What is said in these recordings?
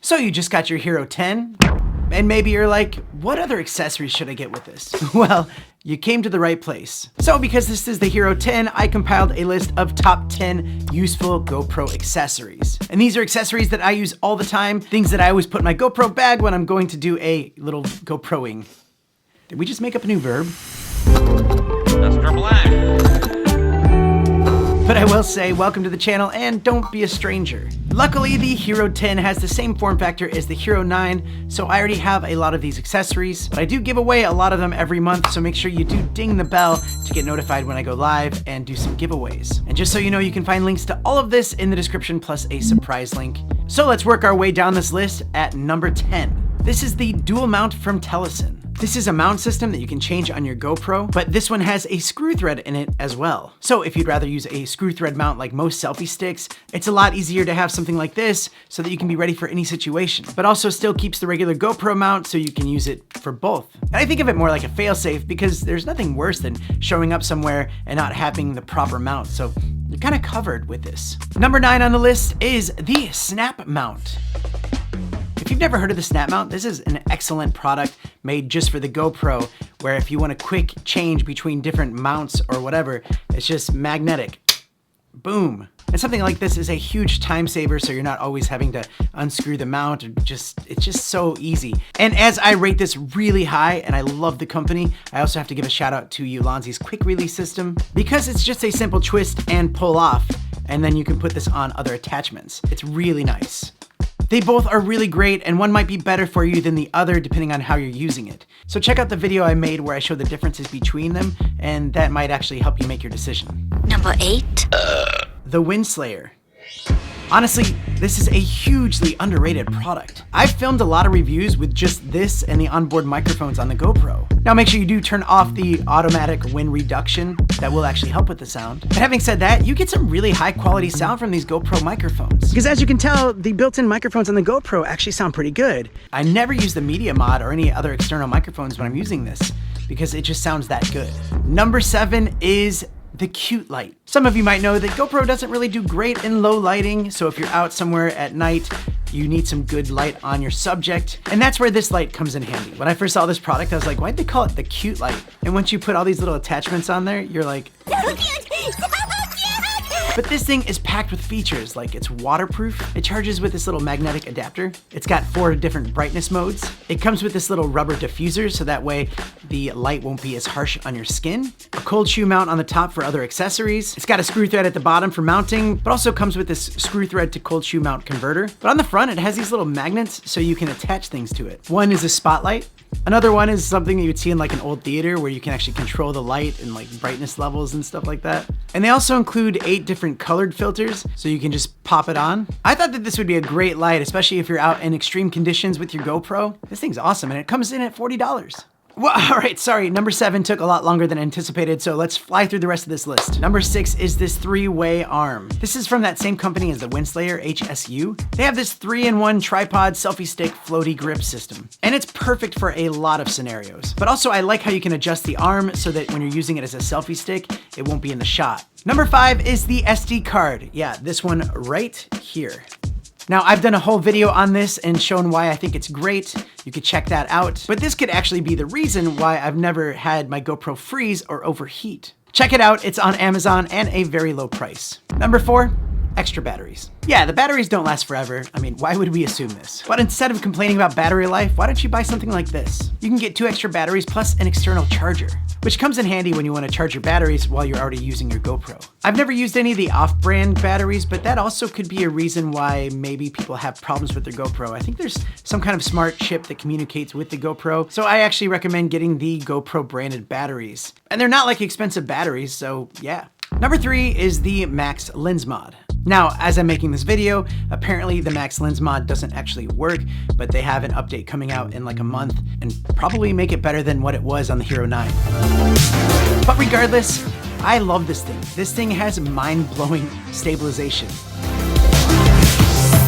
So you just got your Hero 10? And maybe you're like, what other accessories should I get with this? Well, you came to the right place. So because this is the Hero 10, I compiled a list of top 10 useful GoPro accessories. And these are accessories that I use all the time, things that I always put in my GoPro bag when I'm going to do a little GoProing. Did we just make up a new verb? Mr. Black. But I will say, welcome to the channel and don't be a stranger. Luckily, the Hero 10 has the same form factor as the Hero 9, so I already have a lot of these accessories, but I do give away a lot of them every month, so make sure you do ding the bell to get notified when I go live and do some giveaways. And just so you know, you can find links to all of this in the description plus a surprise link. So let's work our way down this list at number 10. This is the dual mount from Telesin. This is a mount system that you can change on your GoPro, but this one has a screw thread in it as well. So if you'd rather use a screw thread mount like most selfie sticks, it's a lot easier to have something like this so that you can be ready for any situation, but also still keeps the regular GoPro mount so you can use it for both. And I think of it more like a failsafe because there's nothing worse than showing up somewhere and not having the proper mount. So you're kind of covered with this. Number 9 on the list is the Snap Mount. If you've never heard of the Snap Mount, this is an excellent product made just for the GoPro, where if you want a quick change between different mounts or whatever, it's just magnetic. Boom. And something like this is a huge time saver, so you're not always having to unscrew the mount. It's just so easy. And as I rate this really high, and I love the company, I also have to give a shout out to Ulanzi's quick release system, because it's just a simple twist and pull off, and then you can put this on other attachments. It's really nice. They both are really great, and one might be better for you than the other depending on how you're using it. So check out the video I made where I show the differences between them, and that might actually help you make your decision. Number 8. The Windslayer. Honestly, this is a hugely underrated product. I've filmed a lot of reviews with just this and the onboard microphones on the GoPro. Now make sure you do turn off the automatic wind reduction. That will actually help with the sound. But having said that, you get some really high quality sound from these GoPro microphones. Because as you can tell, the built-in microphones on the GoPro actually sound pretty good. I never use the media mod or any other external microphones when I'm using this because it just sounds that good. Number 7 is the Cute Light. Some of you might know that GoPro doesn't really do great in low lighting, so if you're out somewhere at night, you need some good light on your subject, and that's where this light comes in handy. When I first saw this product, I was like, why'd they call it the Cute Light? And once you put all these little attachments on there, you're like, so cute! But this thing is packed with features, like it's waterproof, it charges with this little magnetic adapter, it's got 4 different brightness modes, it comes with this little rubber diffuser so that way the light won't be as harsh on your skin, a cold shoe mount on the top for other accessories, it's got a screw thread at the bottom for mounting, but also comes with this screw thread to cold shoe mount converter. But on the front, it has these little magnets so you can attach things to it. One is a spotlight. Another one is something that you would see in like an old theater where you can actually control the light and like brightness levels and stuff like that. And they also include 8 different colored filters so you can just pop it on. I thought that this would be a great light, especially if you're out in extreme conditions with your GoPro. This thing's awesome and it comes in at $40. Well, all right, sorry, number 7 took a lot longer than anticipated, so let's fly through the rest of this list. Number 6 is this 3-way arm. This is from that same company as the Windslayer, HSU. They have this 3-in-1 tripod selfie stick floaty grip system, and it's perfect for a lot of scenarios. But also I like how you can adjust the arm so that when you're using it as a selfie stick, it won't be in the shot. Number 5 is the SD card. Yeah, this one right here. Now, I've done a whole video on this and shown why I think it's great. You could check that out. But this could actually be the reason why I've never had my GoPro freeze or overheat. Check it out, it's on Amazon and a very low price. Number 4, extra batteries. Yeah, the batteries don't last forever. I mean, why would we assume this? But instead of complaining about battery life, why don't you buy something like this? You can get 2 extra batteries plus an external charger, which comes in handy when you want to charge your batteries while you're already using your GoPro. I've never used any of the off-brand batteries, but that also could be a reason why maybe people have problems with their GoPro. I think there's some kind of smart chip that communicates with the GoPro, so I actually recommend getting the GoPro branded batteries. And they're not like expensive batteries, so yeah. Number 3 is the Max Lens Mod. Now, as I'm making this video, apparently the Max Lens Mod doesn't actually work, but they have an update coming out in like a month and probably make it better than what it was on the Hero 9. But regardless, I love this thing. This thing has mind-blowing stabilization.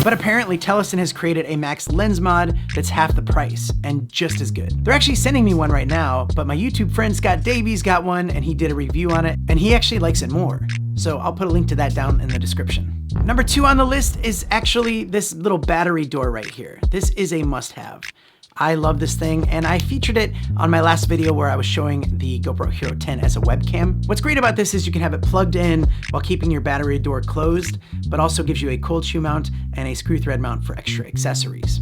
But apparently Telesin has created a Max Lens mod that's half the price and just as good. They're actually sending me one right now, but my YouTube friend Scott Davies got one and he did a review on it and he actually likes it more. So I'll put a link to that down in the description. Number 2 on the list is actually this little battery door right here. This is a must-have. I love this thing, and I featured it on my last video where I was showing the GoPro Hero 10 as a webcam. What's great about this is you can have it plugged in while keeping your battery door closed, but also gives you a cold shoe mount and a screw thread mount for extra accessories.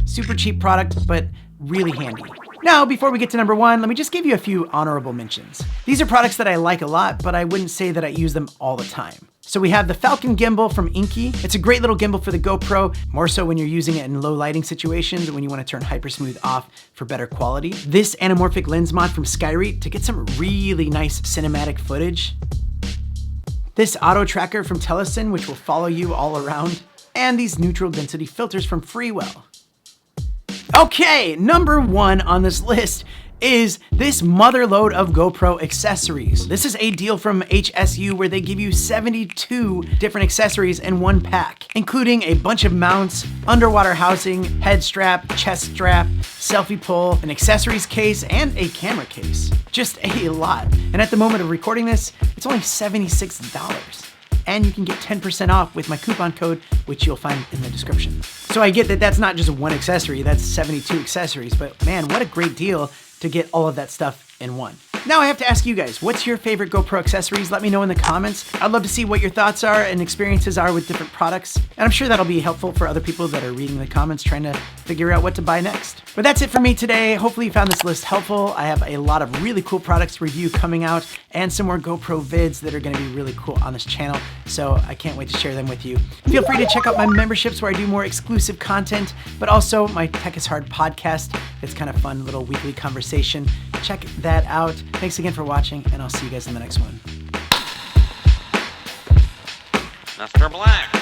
Super cheap product, but really handy. Now, before we get to number 1, let me just give you a few honorable mentions. These are products that I like a lot, but I wouldn't say that I use them all the time. So we have the Falcon gimbal from Inky. It's a great little gimbal for the GoPro, more so when you're using it in low lighting situations when you want to turn hypersmooth off for better quality. This anamorphic lens mod from Skyreet to get some really nice cinematic footage. This auto tracker from Telesin, which will follow you all around. And these neutral density filters from Freewell. Okay, number 1 on this list is this mother load of GoPro accessories. This is a deal from HSU where they give you 72 different accessories in one pack, including a bunch of mounts, underwater housing, head strap, chest strap, selfie pole, an accessories case, and a camera case. Just a lot. And at the moment of recording this, it's only $76. And you can get 10% off with my coupon code, which you'll find in the description. So I get that that's not just one accessory, that's 72 accessories, but man, what a great deal to get all of that stuff in one. Now I have to ask you guys, what's your favorite GoPro accessories? Let me know in the comments. I'd love to see what your thoughts are and experiences are with different products. And I'm sure that'll be helpful for other people that are reading the comments trying to figure out what to buy next. But that's it for me today. Hopefully you found this list helpful. I have a lot of really cool products to review coming out and some more GoPro vids that are gonna be really cool on this channel. So I can't wait to share them with you. Feel free to check out my memberships where I do more exclusive content, but also my Tech is Hard podcast. It's kind of fun, little weekly conversation. Check that out. Thanks again for watching, and I'll see you guys in the next one. Mr. Black.